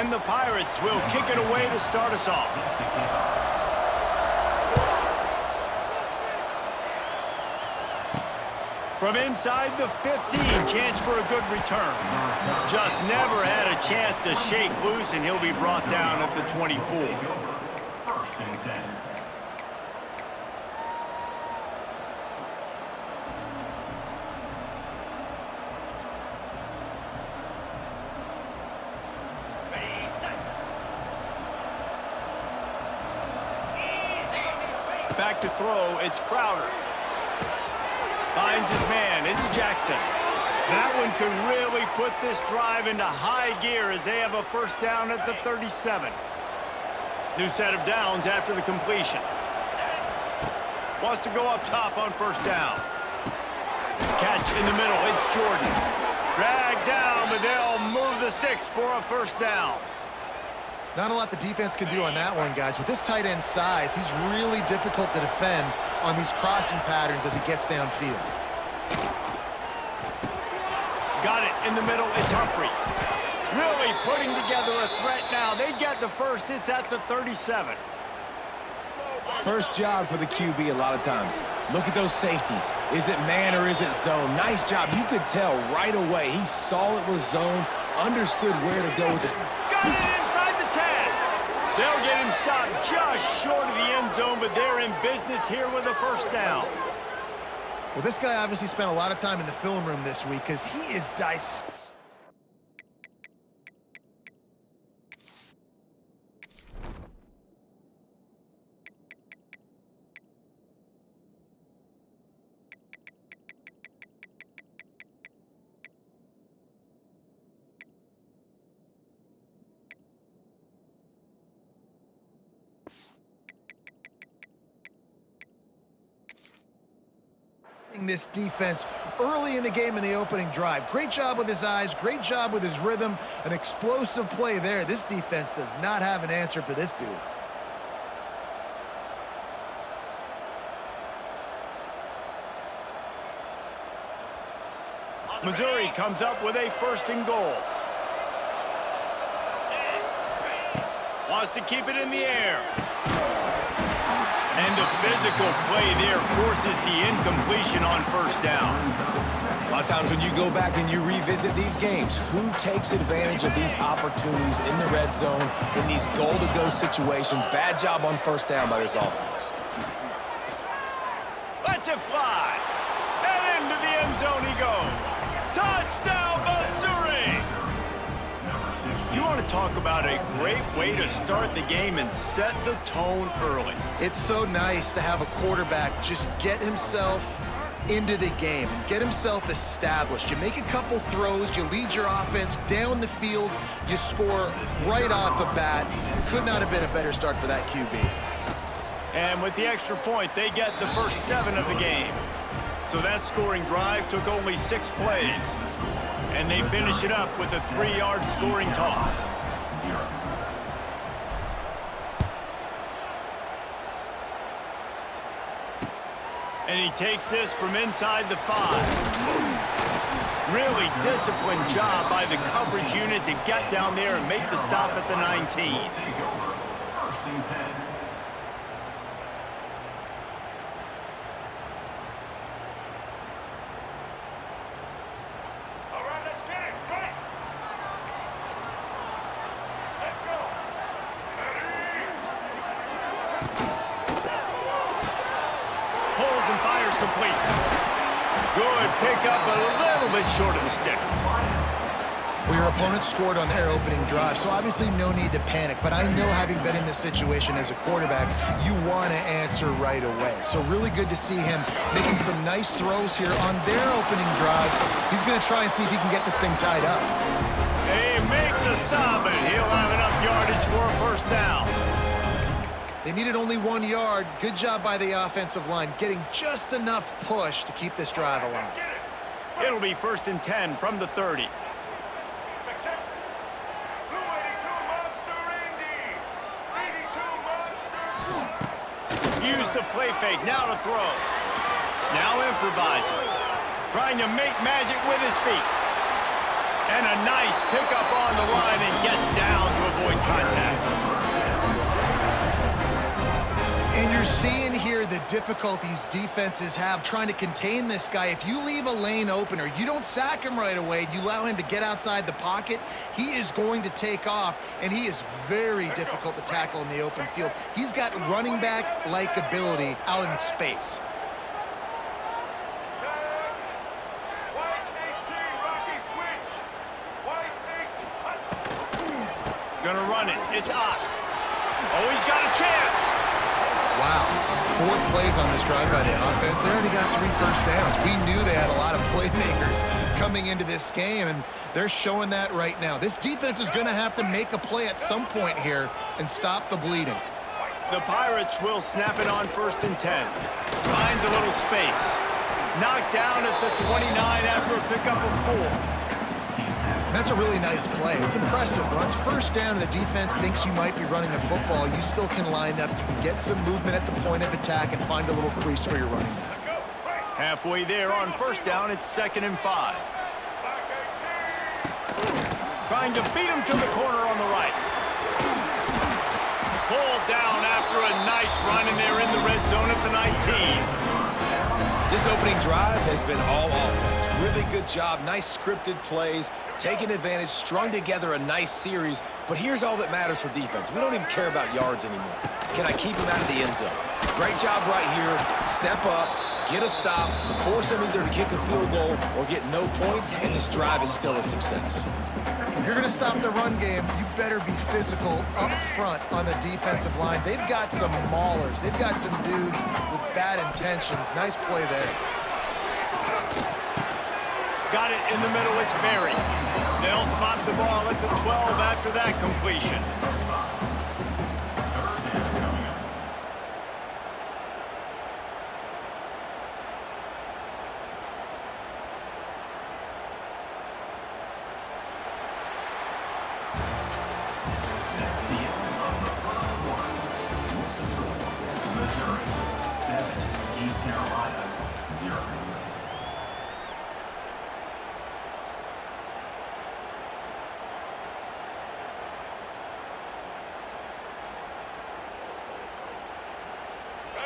And the Pirates will kick it away to start us off. From inside the 15, chance for a good return. Just never had a chance to shake loose, and he'll be brought down at the 24. Back to throw, it's Crowder. Finds his man, it's Jackson. That one could really put this drive into high gear as they have a first down at the 37. New set of downs after the completion. Wants to go up top on first down. Catch in the middle, it's Jordan. Dragged down, but they'll move the sticks for a first down. Not a lot the defense can do on that one, guys. With this tight end size, he's really difficult to defend on these crossing patterns as he gets downfield. Got it in the middle, it's Humphries. Really putting together a threat now. They get the first, it's at the 37. First job for the QB a lot of times. Look at those safeties. Is it man or is it zone? Nice job. You could tell right away. He saw it was zone, understood where to go with it. Got it inside the 10. They'll get him stopped just short of the end zone, but they're in business here with a first down. Well, this guy obviously spent a lot of time in the film room this week because he is dissecting. This defense early in the game in the opening drive. Great job with his eyes, great job with his rhythm, an explosive play there. This defense does not have an answer for this dude. Missouri comes up with a first and goal. Wants to keep it in the air. And the physical play there forces the incompletion on first down. A lot of times when you go back and you revisit these games, who takes advantage of these opportunities in the red zone, in these goal-to-go situations? Bad job on first down by this offense. Lets it fly. And into the end zone he goes. Touchdown, Missouri! You want to talk about a great way to start the game and set the tone early. It's so nice to have a quarterback just get himself into the game and get himself established. You make a couple throws, you lead your offense down the field, you score right off the bat. Could not have been a better start for that QB. And with the extra point, they get the first 7 of the game. So that scoring drive took only 6 plays. And they finish it up with a 3-yard scoring toss. And he takes this from inside the 5. Really disciplined job by the coverage unit to get down there and make the stop at the 19. Short of the sticks. Well, your opponent scored on their opening drive, so obviously no need to panic. But I know, having been in this situation as a quarterback, you want to answer right away. So really good to see him making some nice throws here on their opening drive. He's going to try and see if he can get this thing tied up. They make the stop, and he'll have enough yardage for a first down. They needed only 1 yard. Good job by the offensive line, getting just enough push to keep this drive alive. It'll be first and 10 from the 30. Use the play fake, now to throw. Now improvising. Trying to make magic with his feet. And a nice pickup on the line and gets down to avoid contact. And you're seeing here the difficulties defenses have trying to contain this guy. If you leave a lane open or you don't sack him right away, you allow him to get outside the pocket, he is going to take off, and he is very difficult to tackle in the open field. He's got running back-like ability out in space. Gonna run it. It's Ott. Oh, he's got a chance. Wow, 4 plays on this drive by the offense. They already got 3 first downs. We knew they had a lot of playmakers coming into this game, and they're showing that right now. This defense is going to have to make a play at some point here and stop the bleeding. The Pirates will snap it on 1st and 10. Finds a little space. Knocked down at the 29 after a pickup of 4. That's a really nice play. It's impressive. Once first down and the defense thinks you might be running the football, you still can line up, you can get some movement at the point of attack and find a little crease for your running back. Halfway there on 1st down, it's 2nd and 5. Trying to beat him to the corner on the right. Pulled down after a nice run, and they're in the red zone at the 19. This opening drive has been all offense. Really good job, nice scripted plays, taking advantage, strung together a nice series. But here's all that matters for defense. We don't even care about yards anymore. Can I keep him out of the end zone? Great job right here. Step up, get a stop, force him either to kick a field goal or get no points, and this drive is still a success. If you're going to stop the run game, you better be physical up front on the defensive line. They've got some maulers. They've got some dudes with bad intentions. Nice play there. Got it in the middle, it's Berry. They'll spot the ball at the 12 after that completion.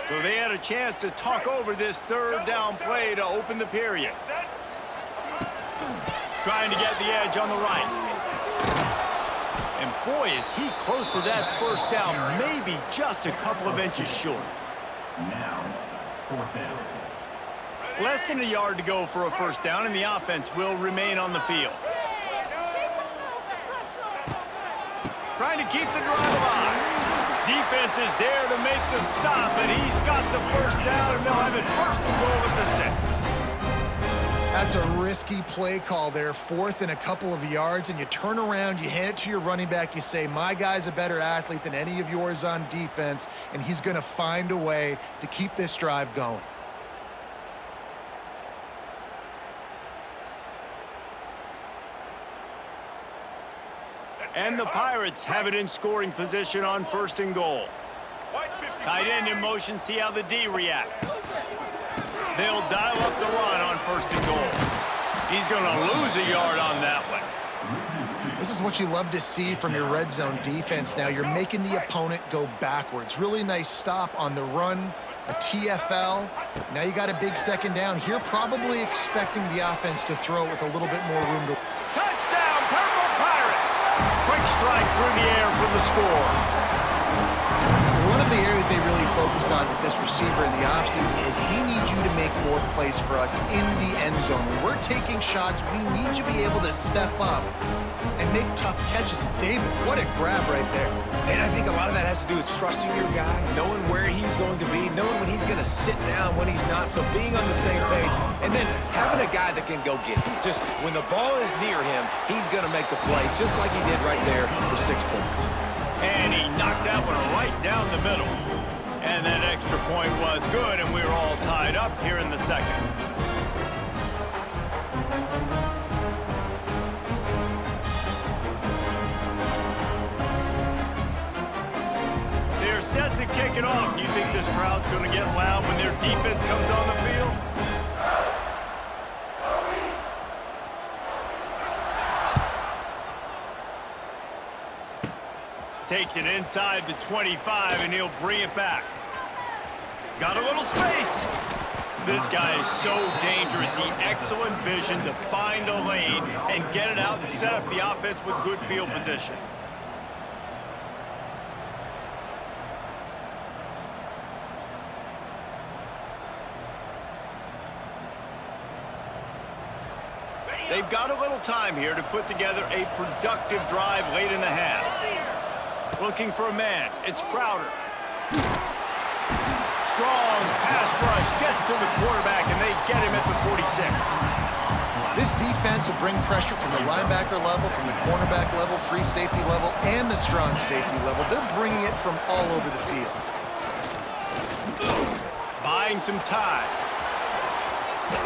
So they had a chance to talk over this 3rd down play to open the period. Trying to get the edge on the right. And boy, is he close to that 1st down, maybe just a couple of inches short. Now, 4th down. Less than a yard to go for a 1st down, and the offense will remain on the field. Trying to keep the drive alive. Defense is there to make the stop, and he's got the 1st down, and they'll have it 1st and goal at the 6. That's a risky play call there, 4th and a couple of yards, and you turn around, you hand it to your running back, you say, my guy's a better athlete than any of yours on defense, and he's going to find a way to keep this drive going. And the Pirates have it in scoring position on 1st and goal. Tight end in motion, see how the D reacts. They'll dial up the run on 1st and goal. He's going to lose a yard on that one. This is what you love to see from your red zone defense now. You're making the opponent go backwards. Really nice stop on the run, a TFL. Now you got a big 2nd down. Here probably expecting the offense to throw with a little bit more room to... Touchdown, Purple Pirates! Quick strike through the air for the score. One of the areas they really focused on with this receiver in the offseason was we need you to make more plays for us in the end zone. When we're taking shots, we need you to be able to step up and make tough catches. David, what a grab right there. And I think a lot of that has to do with trusting your guy, knowing where he's going to be, knowing when he's going to sit down, when he's not, so being on the same page, and then having a guy that can go get him. Just when the ball is near him, he's going to make the play, just like he did right there for 6 points. And he knocked that one right down the middle. And that extra point was good, and we were all tied up here in the 2nd. They're set to kick it off. Do you think this crowd's going to get loud when their defense comes on the field? Takes it inside the 25, and he'll bring it back. Got a little space. This guy is so dangerous. He excellent vision to find a lane and get it out and set up the offense with good field position. They've got a little time here to put together a productive drive late in the half. Looking for a man. It's Crowder. Strong pass rush gets to the quarterback, and they get him at the 46. This defense will bring pressure from the linebacker level, from the cornerback level, free safety level, and the strong safety level. They're bringing it from all over the field. Buying some time.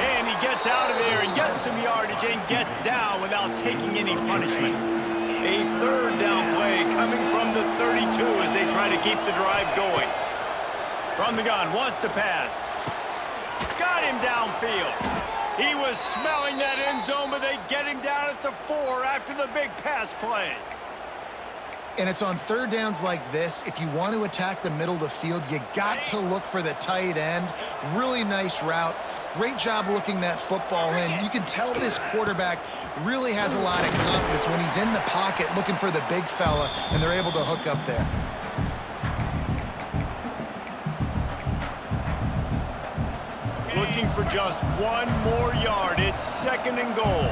And he gets out of there and gets some yardage and gets down without taking any punishment. A third down play coming from the 32 as they try to keep the drive going. From the gun, wants to pass. Got him downfield. He was smelling that end zone, but they get him down at the 4 after the big pass play. And it's on third downs like this. If you want to attack the middle of the field, you got to look for the tight end. Really nice route. Great job looking that football in. You can tell this quarterback really has a lot of confidence when he's in the pocket looking for the big fella, and they're able to hook up there. Looking for just one more yard. It's 2nd and goal.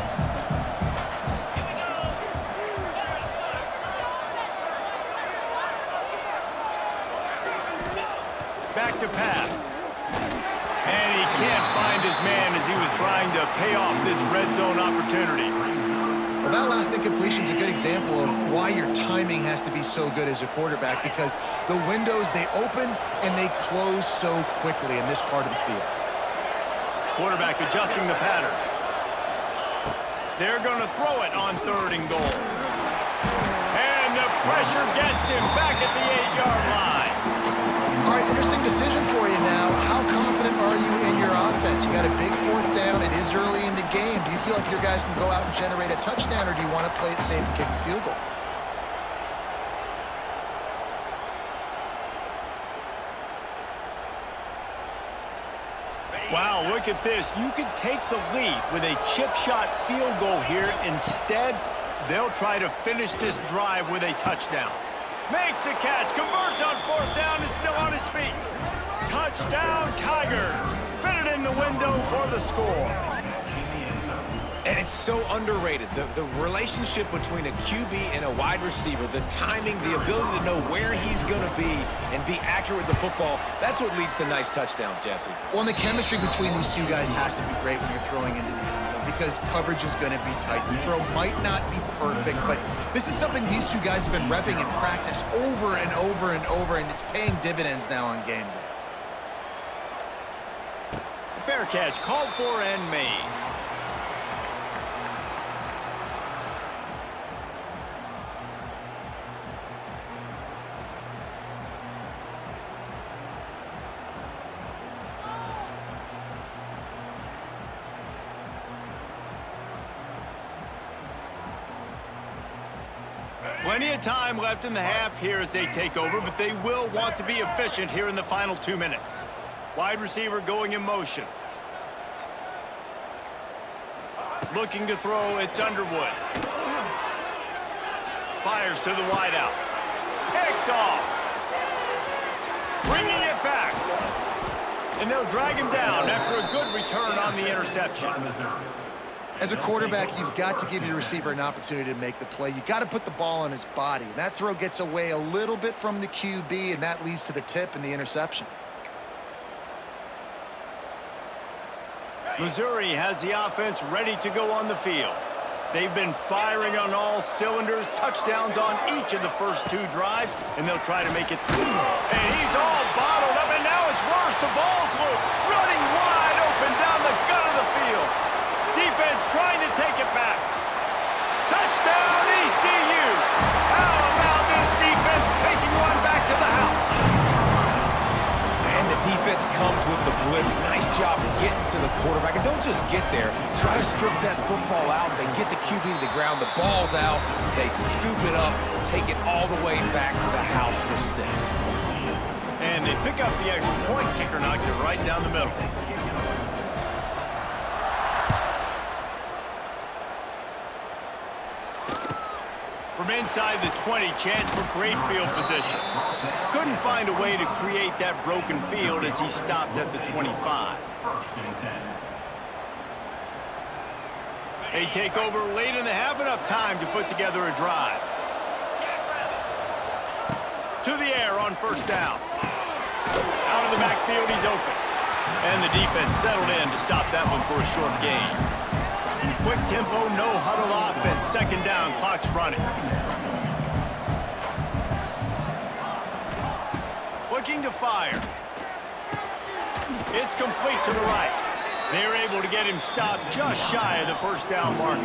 Back to pass. And he can't find his man as he was trying to pay off this red zone opportunity. Well, that last incompletion is a good example of why your timing has to be so good as a quarterback, because the windows, they open and they close so quickly in this part of the field. Quarterback adjusting the pattern. They're going to throw it on 3rd and goal. And the pressure gets him back at the 8-yard line. All right, interesting decision for you now. How confident are you in your offense? You got a big 4th down. It is early in the game. Do you feel like your guys can go out and generate a touchdown, or do you want to play it safe and kick the field goal? Wow, look at this. You could take the lead with a chip shot field goal here. Instead, they'll try to finish this drive with a touchdown. Makes the catch, converts on 4th down, is still on his feet. Touchdown, Tigers. Fit it in the window for the score. And it's so underrated. The relationship between a QB and a wide receiver, the timing, the ability to know where he's going to be and be accurate with the football, that's what leads to nice touchdowns, Jesse. Well, and the chemistry between these two guys has to be great when you're throwing into the end zone, because coverage is going to be tight. The throw might not be perfect, but this is something these two guys have been repping in practice over and over and over, and it's paying dividends now on game day. Fair catch, called for and made. Plenty of time left in the half here as they take over, but they will want to be efficient here in the final 2 minutes. Wide receiver going in motion. Looking to throw, it's Underwood. Fires to the wideout. Picked off. Bringing it back. And they'll drag him down after a good return on the interception. As a quarterback, you've got to give your receiver an opportunity to make the play. You've got to put the ball on his body. And that throw gets away a little bit from the QB, and that leads to the tip and the interception. Missouri has the offense ready to go on the field. They've been firing on all cylinders, touchdowns on each of the first 2 drives, and they'll try to make it through. And he's all bottled up, and now it's worse. The ball's loose, running wide open down the gut of the field. Defense trying to take it back. Touchdown, ECU. How about this defense taking one back to the house? And the defense offense comes with the blitz. Nice job getting to the quarterback. And don't just get there. Try to strip that football out. They get the QB to the ground. The ball's out. They scoop it up, take it all the way back to the house for 6. And they pick up the extra point. Kicker knocked it right down the middle. From inside the 20, chance for great field position. Couldn't find a way to create that broken field as he stopped at the 25. They take over late and they have enough time to put together a drive. To the air on first down. Out of the backfield, he's open. And the defense settled in to stop that one for a short gain. Quick tempo, no huddle offense. Second down, clock's running. Looking to fire. It's complete to the right. They're able to get him stopped just shy of the first down marker.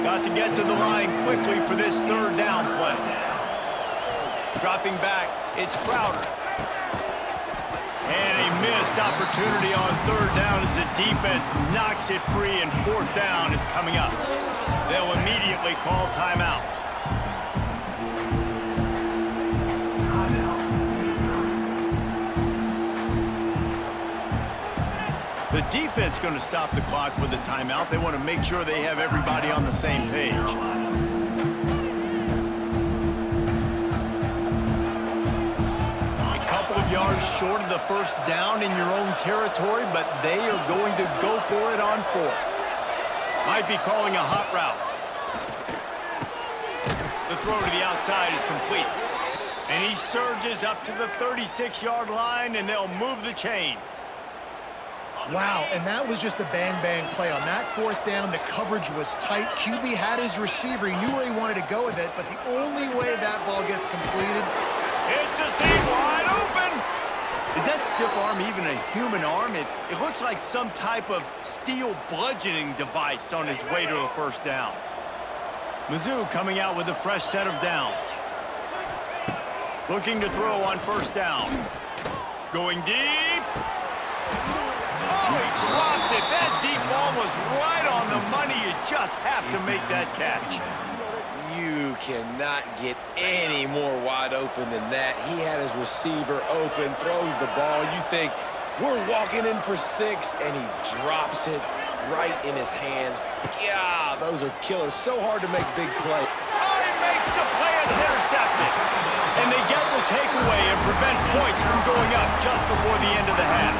Got to get to the line quickly for this third down play. Dropping back, it's Crowder. And a missed opportunity on third down as the defense knocks it free, and fourth down is coming up. They'll immediately call timeout. The defense going to stop the clock with a timeout. They want to make sure they have everybody on the same page. Yards short of the first down in your own territory, but they are going to go for it on fourth. Might be calling a hot route. The throw to the outside is complete. And he surges up to the 36-yard line, and they'll move the chains. Wow, and that was just a bang-bang play. On that fourth down, the coverage was tight. QB had his receiver. He knew where he wanted to go with it, but the only way that ball gets completed... It's a seam wide open! Is that stiff arm even a human arm? It looks like some type of steel bludgeoning device on his way to a first down. Mizzou coming out with a fresh set of downs. Looking to throw on first down. Going deep. Oh, he dropped it. That deep ball was right on the money. You just have to make that catch. You cannot get any more wide open than that. He had his receiver open, throws the ball. You think, we're walking in for 6, and he drops it right in his hands. Yeah, those are killers. So hard to make big play. Oh, he makes the play. It's intercepted. And they get the takeaway and prevent points from going up just before the end of the half.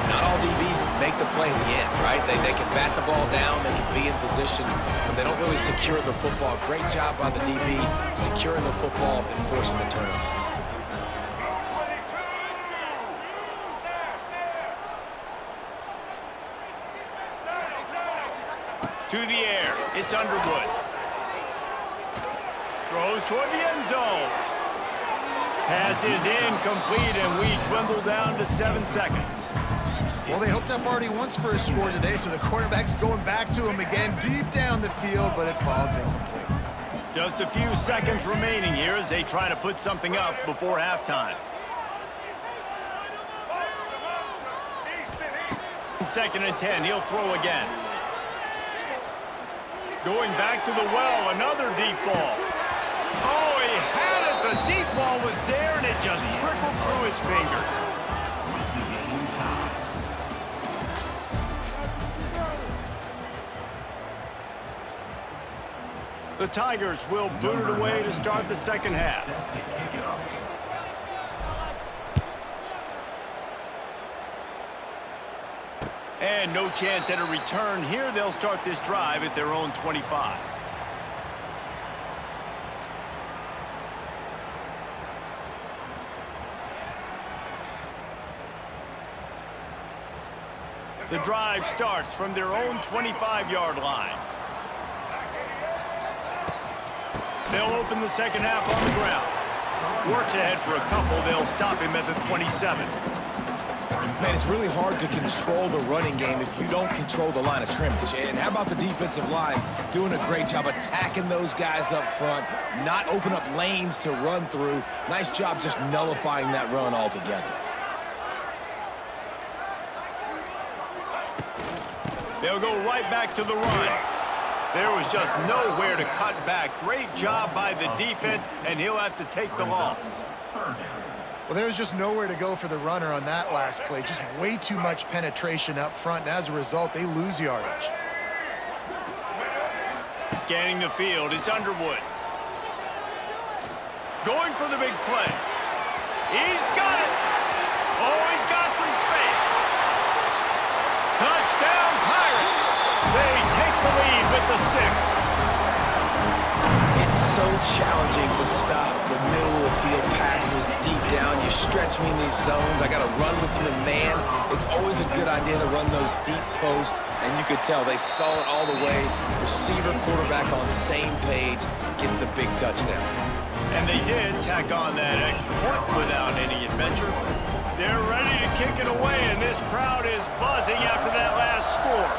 Not all DBs make the play in the end, right? They can bat the ball down, they can be in position, but they don't really secure the football. Great job by the DB securing the football and forcing the turnover. To the air, it's Underwood. Throws toward the end zone. Pass is incomplete, and we dwindle down to 7 seconds. Well, they hooked up already once for a score today, so the quarterback's going back to him again deep down the field, but it falls incomplete. Just a few seconds remaining here as they try to put something up before halftime. 2nd and 10, he'll throw again. Going back to the well, another deep ball. Oh, he had it. The deep ball was there, and it just trickled through his fingers. The Tigers will boot it away to start the second half. And no chance at a return here. They'll start this drive at their own 25. The drive starts from their own 25-yard line. They'll open the second half on the ground. Works ahead for a couple. They'll stop him at the 27. Man, it's really hard to control the running game if you don't control the line of scrimmage. And how about the defensive line doing a great job attacking those guys up front, not open up lanes to run through. Nice job just nullifying that run altogether. They'll go right back to the run. There was just nowhere to cut back. Great job by the defense, and he'll have to take the loss. Well, there was just nowhere to go for the runner on that last play. Just way too much penetration up front, and as a result, they lose yardage. Scanning the field, it's Underwood. Going for the big play. He's got it. Oh, he's got some space. Touchdown, Pirates. They take the lead with the 6. It's so challenging to stop the middle of the field passes deep down. You stretch me in these zones. I got to run with them in man. It's always a good idea to run those deep posts, and you could tell they saw it all the way. Receiver, quarterback on same page, gets the big touchdown. And they did tack on that extra point without any adventure. They're ready to kick it away, and this crowd is buzzing after that last score.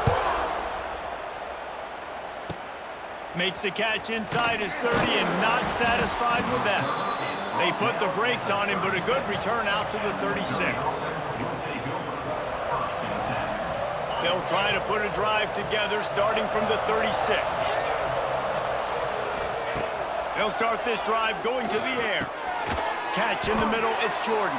Makes the catch inside his 30 and not satisfied with that. They put the brakes on him, but a good return out to the 36. They'll try to put a drive together starting from the 36. They'll start this drive going to the air. Catch in the middle, it's Jordan.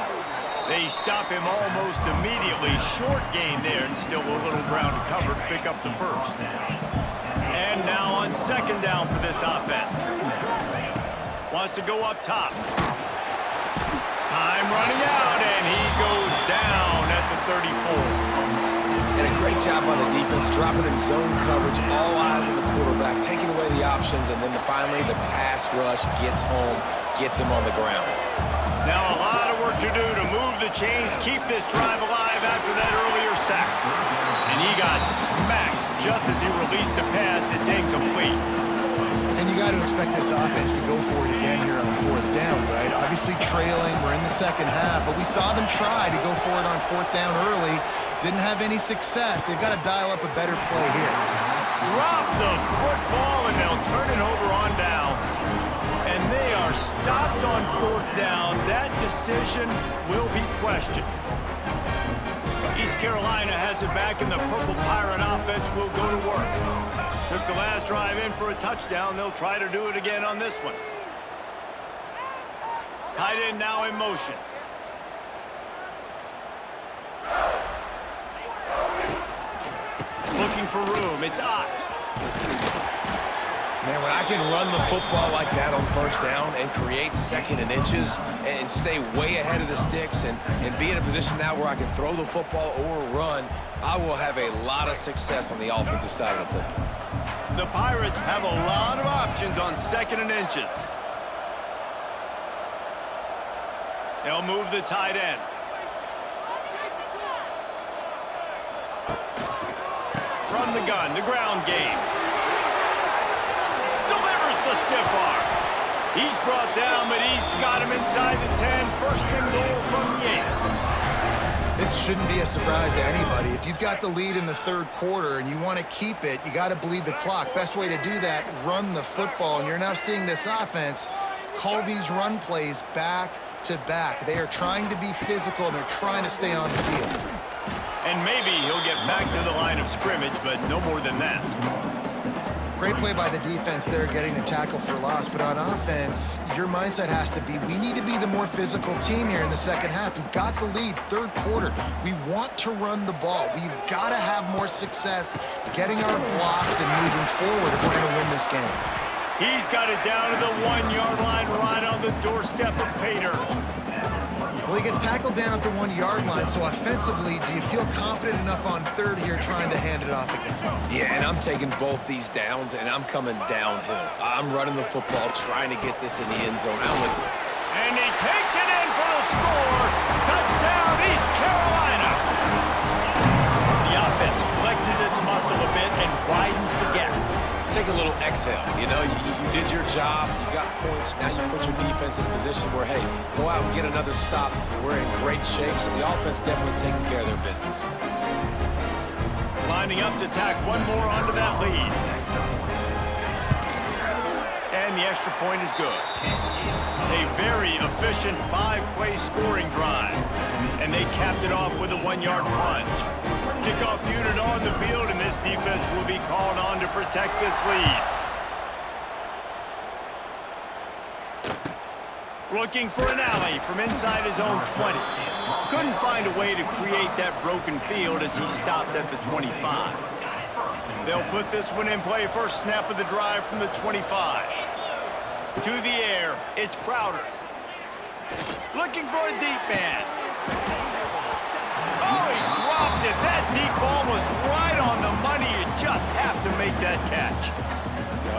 They stop him almost immediately. Short gain there, and still a little ground to cover to pick up the first. And now on second down for this offense. Wants to go up top. Time running out, and he goes down at the 34. And a great job by the defense, dropping in zone coverage, all eyes on the quarterback, taking away the options, and then finally the pass rush gets home, gets him on the ground. Now a lot of work to do to move the chains, keep this drive alive after that earlier sack. And he got smacked just as he released the pass. It's incomplete. And you got to expect this offense to go for it again here on fourth down, right? Obviously trailing, we're in the second half, but we saw them try to go for it on fourth down early. Didn't have any success. They've got to dial up a better play here. Drop the football, and they'll turn it over on downs. And they are stopped on fourth down. That decision will be questioned. East Carolina has it back, and the Purple Pirate offense will go to work. Took the last drive in for a touchdown. They'll try to do it again on this one. Tight end now in motion. Looking for room. It's Ott. Man, when I can run the football like that on first down and create second and inches and stay way ahead of the sticks and be in a position now where I can throw the football or run, I will have a lot of success on the offensive side of the football. The Pirates have a lot of options on second and inches. They'll move the tight end. From the gun, the ground game. Delivers the stiff arm. He's brought down, but he's got him inside the 10. First and goal from the 8. This shouldn't be a surprise to anybody. If you've got the lead in the third quarter and you want to keep it, you got to bleed the clock. Best way to do that, run the football. And you're now seeing this offense call these run plays back to back. They are trying to be physical, and they're trying to stay on the field. And maybe he'll get back to the line of scrimmage, but no more than that. Great play by the defense there, getting the tackle for loss. But on offense, your mindset has to be, we need to be the more physical team here in the second half. We've got the lead, third quarter. We want to run the ball. We've got to have more success getting our blocks and moving forward if we're going to win this game. He's got it down to the 1-yard line, right on the doorstep of Pater. Well, he gets tackled down at the 1-yard line, so offensively, do you feel confident enough on third here trying to hand it off again? Yeah, and I'm taking both these downs, and I'm coming downhill. I'm running the football, trying to get this in the end zone. And he takes it in for the score. Touchdown, East Carolina. The offense flexes its muscle a bit and widens the gap. Take a little exhale. You know, you did your job. You got points. Now you put your defense in a position where, hey, go out and get another stop. We're in great shape, so the offense definitely taking care of their business. Lining up to tack one more onto that lead. And the extra point is good. A very efficient 5-play scoring drive. And they capped it off with a 1-yard plunge. Kickoff unit on the field, and this defense will be called on to protect this lead. Looking for an alley from inside his own 20. Couldn't find a way to create that broken field as he stopped at the 25. They'll put this one in play. First snap of the drive from the 25. To the air, it's Crowder. Looking for a deep man. Oh, he dropped it. That deep ball was right on the money. You just have to make that catch.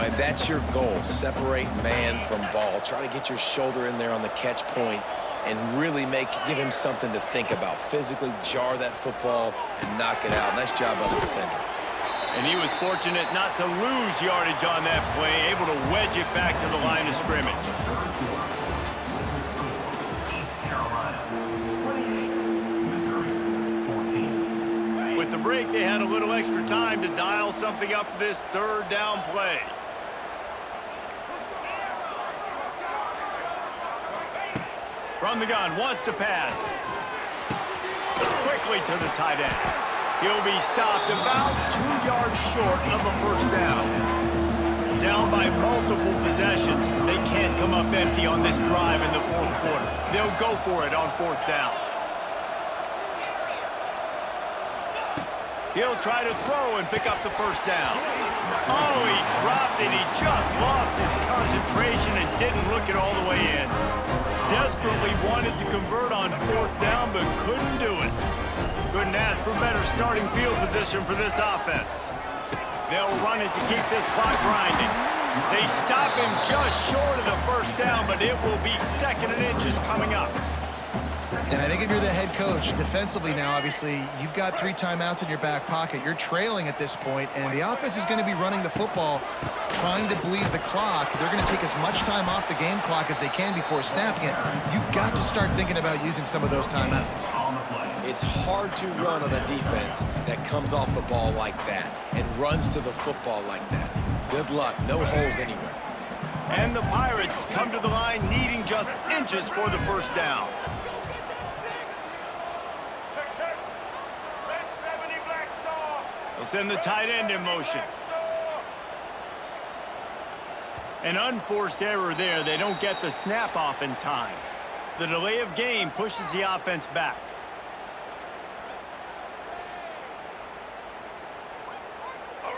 And that's your goal, separate man from ball. Try to get your shoulder in there on the catch point and really give him something to think about. Physically jar that football and knock it out. Nice job by the defender. And he was fortunate not to lose yardage on that play, able to wedge it back to the line of scrimmage. With the break, they had a little extra time to dial something up for this third down play. From the gun, wants to pass. Quickly to the tight end. He'll be stopped about 2 yards short of a first down. Down by multiple possessions. They can't come up empty on this drive in the fourth quarter. They'll go for it on fourth down. He'll try to throw and pick up the first down. Oh, he dropped it. He just lost his concentration and didn't look it all the way in. Desperately wanted to convert on fourth down, but couldn't do it. Couldn't ask for better starting field position for this offense. They'll run it to keep this clock grinding. They stop him just short of the first down, but it will be 2nd and inches coming up. And I think if you're the head coach, defensively now, obviously, you've got 3 timeouts in your back pocket. You're trailing at this point, and the offense is going to be running the football, trying to bleed the clock. They're going to take as much time off the game clock as they can before snapping it. You've got to start thinking about using some of those timeouts. It's hard to run on a defense that comes off the ball like that and runs to the football like that. Good luck. No holes anywhere. And the Pirates come to the line needing just inches for the first down. They'll send the tight end in motion. An unforced error there. They don't get the snap off in time. The delay of game pushes the offense back.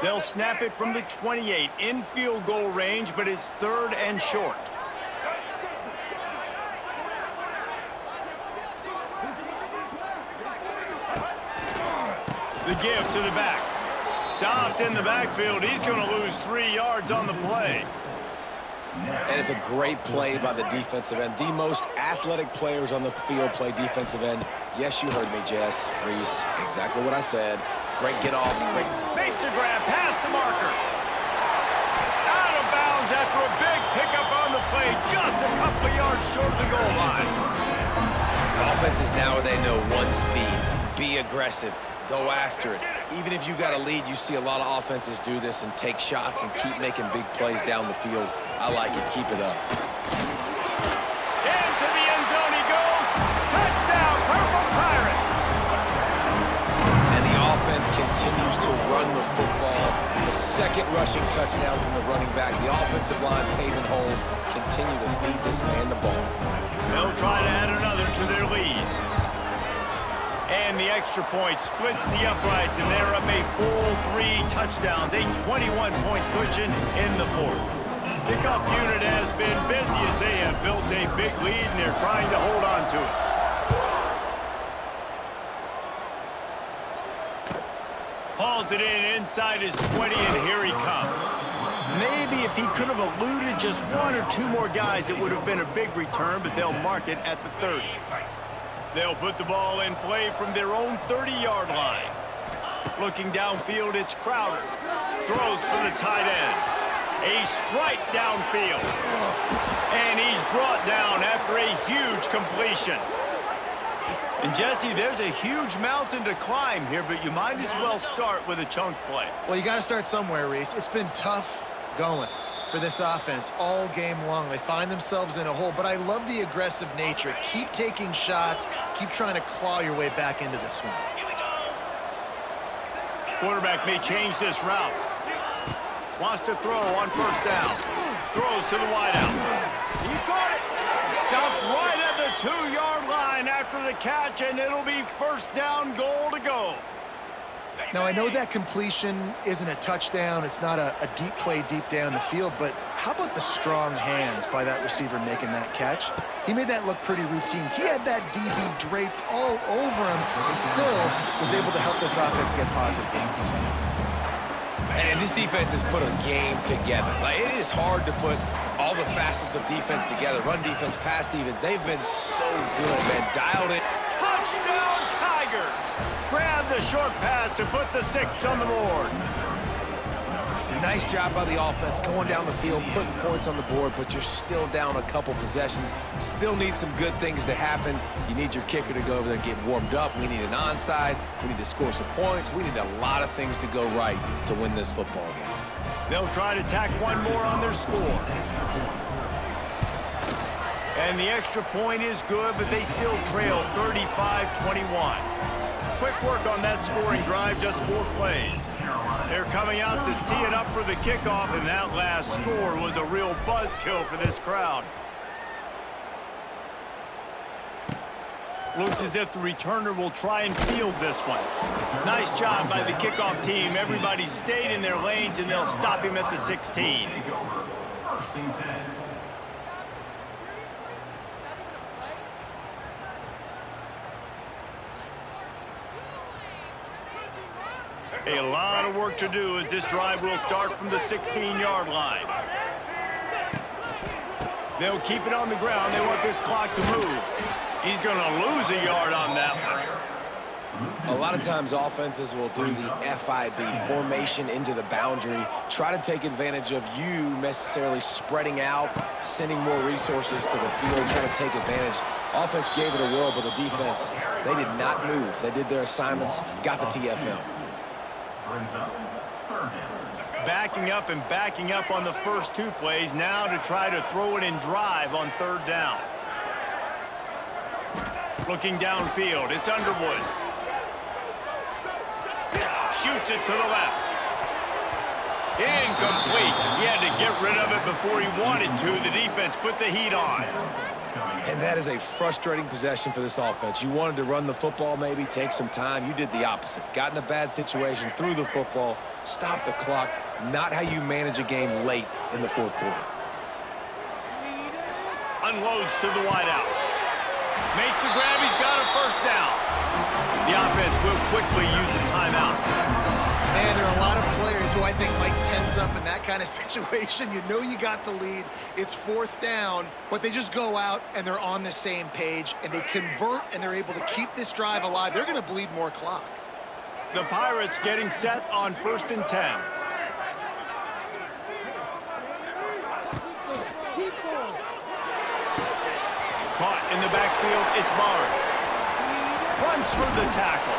They'll snap it from the 28 in field goal range, but it's 3rd and short. The give to the back. Stopped in the backfield. He's going to lose 3 yards on the play. That is a great play by the defensive end. The most athletic players on the field play defensive end. Yes, you heard me, Jess, Reese. Exactly what I said. Great get off. Great. Makes the grab past the marker. Out of bounds after a big pickup on the play. Just a couple of yards short of the goal line. Offenses now, they know one speed. Be aggressive. Go after it. Even if you got a lead, you see a lot of offenses do this and take shots and keep making big plays down the field. I like it. Keep it up. Into the end zone he goes. Touchdown, Purple Pirates. And the offense continues to run the football. The 2nd rushing touchdown from the running back. The offensive line paving holes. Continue to feed this man the ball. They'll try to add another to their lead. And the extra point splits the uprights, and they're up a full 3 touchdowns, a 21-point cushion in the fourth. Kickoff unit has been busy as they have built a big lead, and they're trying to hold on to it. Hauls it in inside his 20, and here he comes. Maybe if he could have eluded just 1 or 2 more guys, it would have been a big return, but they'll mark it at the 30. They'll put the ball in play from their own 30-yard line. Looking downfield, it's Crowder. Throws for the tight end. A strike downfield. And he's brought down after a huge completion. And Jesse, there's a huge mountain to climb here, but you might as well start with a chunk play. Well, you got to start somewhere, Reese. It's been tough going. for this offense all game long. They find themselves in a hole, but I love the aggressive nature. Keep taking shots. Keep trying to claw your way back into this one. Quarterback may change this route. Wants to throw on first down. Throws to the wideout. He got it. Stopped right at the 2-yard line after the catch, and it'll be first down goal to go. Now, I know that completion isn't a touchdown. It's not a deep play deep down the field, but how about the strong hands by that receiver making that catch? He made that look pretty routine. He had that DB draped all over him and still was able to help this offense get positive gains. And this defense has put a game together. Like, it is hard to put all the facets of defense together. Run defense, pass defense. They've been so good, man. Dialed it. Touchdown, Tigers! Grab the short pass to put the 6 on the board. Nice job by the offense going down the field, putting points on the board, but you're still down a couple possessions. Still need some good things to happen. You need your kicker to go over there and get warmed up. We need an onside. We need to score some points. We need a lot of things to go right to win this football game. They'll try to tack one more on their score. And the extra point is good, but they still trail 35-21. Quick work on that scoring drive, just 4 plays. They're coming out to tee it up for the kickoff, and that last score was a real buzzkill for this crowd. Looks as if the returner will try and field this one. Nice job by the kickoff team. Everybody stayed in their lanes, and they'll stop him at the 16. First and 10. A lot of work to do as this drive will start from the 16-yard line. They'll keep it on the ground. They want this clock to move. He's going to lose a yard on that one. A lot of times offenses will do the FIB, formation into the boundary, try to take advantage of you necessarily spreading out, sending more resources to the field, trying to take advantage. Offense gave it a whirl, but the defense, they did not move. They did their assignments, got the TFL. Backing up and backing up on the first 2 plays, now to try to throw it in drive on 3rd down. Looking downfield, it's Underwood. Shoots it to the left. Incomplete. He had to get rid of it before he wanted to. The defense put the heat on. And that is a frustrating possession for this offense. You wanted to run the football, maybe take some time. You did the opposite. Got in a bad situation, threw the football, stopped the clock. Not how you manage a game late in the 4th quarter. Unloads to the wideout. Makes the grab. He's got a first down. The offense will quickly use a timeout. Man, there are a lot of players who I think might tense up in that kind of situation. You know you got the lead. It's 4th down, but they just go out and they're on the same page, and they convert, and they're able to keep this drive alive. They're going to bleed more clock. The Pirates getting set on 1st and 10. Caught in the backfield, it's Barnes. Runs through the tackle.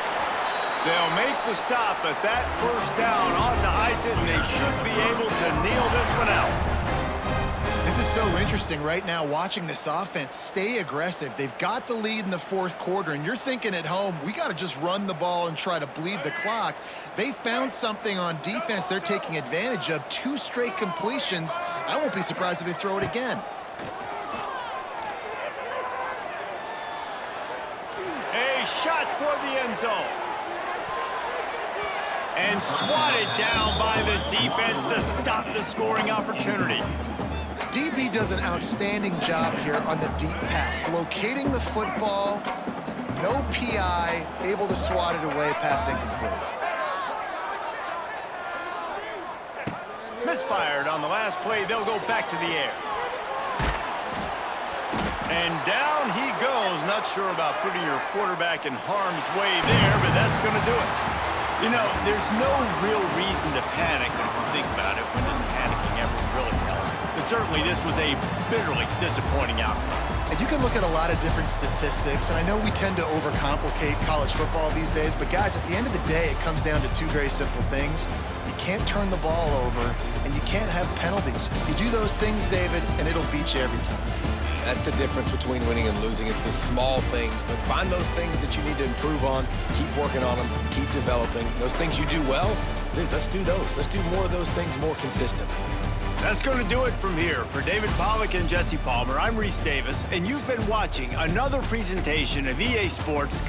They'll make the stop, but that first down ought to ice it, and they should be able to kneel this one out. This is so interesting right now, watching this offense stay aggressive. They've got the lead in the 4th quarter, and you're thinking at home, we got to just run the ball and try to bleed the clock. They found something on defense they're taking advantage of. 2 straight completions. I won't be surprised if they throw it again. A shot toward the end zone. And swatted down by the defense to stop the scoring opportunity. DB does an outstanding job here on the deep pass, locating the football, no PI, able to swat it away, pass incomplete. Misfired on the last play. They'll go back to the air. And down he goes. Not sure about putting your quarterback in harm's way there, but that's going to do it. You know, there's no real reason to panic if you think about it. When does panicking ever really help? But certainly this was a bitterly disappointing outcome. And you can look at a lot of different statistics, and I know we tend to overcomplicate college football these days, but guys, at the end of the day, it comes down to 2 very simple things. You can't turn the ball over, and you can't have penalties. You do those things, David, and it'll beat you every time. That's the difference between winning and losing. It's the small things, but find those things that you need to improve on. Keep working on them. Keep developing. Those things you do well, dude, let's do those. Let's do more of those things more consistently. That's going to do it from here. For David Pollack and Jesse Palmer, I'm Reese Davis, and you've been watching another presentation of EA Sports.